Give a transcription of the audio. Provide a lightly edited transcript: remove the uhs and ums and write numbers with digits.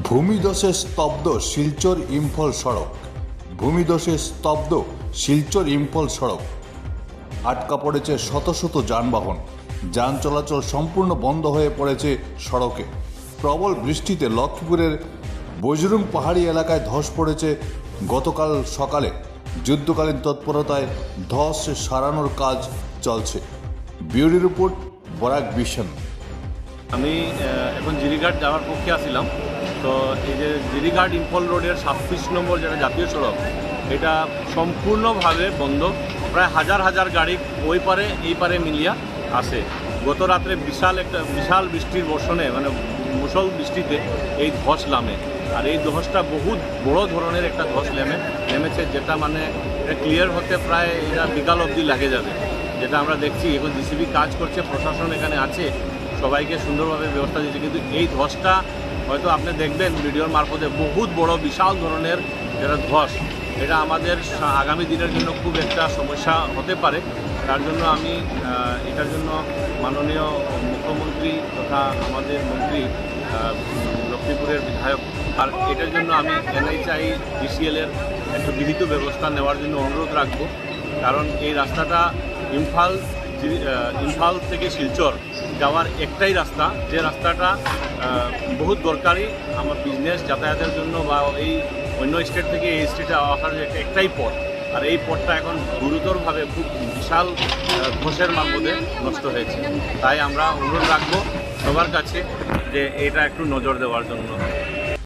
ভূমিধসে স্তব্ধ শিলচর ইম্ফল সড়ক। ভূমিধসে স্তব্ধ শিলচর ইম্ফল সড়ক। আটকা পড়েছে শত শত যানবাহন। যান চলাচল সম্পূর্ণ বন্ধ হয়ে পড়েছে সড়কে। প্রবল বৃষ্টিতে লক্ষ্মীপুরের বজরুং পাহাড়ি এলাকায় ধস পড়েছে গতকাল সকালে। যুদ্ধকালীন তৎপরতায় ধস সারানোর কাজ চলছে। Bureau report Barak vision. আমি এখন জিরিঘাট যাওয়ার পক্ষে আসছিলাম। তো এই যে জিরিঘাট ইম্ফল রোডের ২৭ নম্বর যেটা জাতীয় সড়ক, এটা সম্পূর্ণভাবে বন্ধ। প্রায় হাজার হাজার গাড়ি ওই পারে এই পারে মিলিয়া আসে। গত রাত্রে বিশাল বৃষ্টির বর্ষণে মুষল বৃষ্টিতে এই ধস নামে। আর এই ধসটা বহুত বড় ধরনের একটা ধস নেমেছে, যেটা এটা ক্লিয়ার হতে প্রায় এটা বিকাল অবধি লাগে যাবে। যেটা আমরা দেখছি এখন জিসিবি কাজ করছে, প্রশাসন এখানে আছে, সবাইকে সুন্দরভাবে ব্যবস্থা দিয়েছে। কিন্তু এই ধসটা হয়তো আপনি দেখবেন ভিডিওর মারফতে, বহুত বড় বিশাল ধরনের যেটা ধস, এটা আমাদের আগামী দিনের জন্য খুব একটা সমস্যা হতে পারে। তার জন্য আমি এটার জন্য মাননীয় মুখ্যমন্ত্রী তথা আমাদের মন্ত্রী লক্ষ্মীপুরের বিধায়ক, আর এটার জন্য আমি NHI DCL-এর একটা বিহিত ব্যবস্থা নেওয়ার জন্য অনুরোধ রাখব। কারণ এই রাস্তাটা ইম্ফল থেকে শিলচর যাওয়ার একটাই রাস্তা, যে রাস্তাটা বহুত দরকারি আমার বিজনেস যাতায়াতের জন্য, বা এই অন্য স্টেট থেকে এই স্টেটে আসার একটাই পথ। আর এই পথটা এখন গুরুতরভাবে খুব বিশাল ধসের মাধ্যমে নষ্ট হয়েছে। তাই আমরা অনুরোধ রাখবো সবার কাছে যে এটা একটু নজর দেওয়ার জন্য।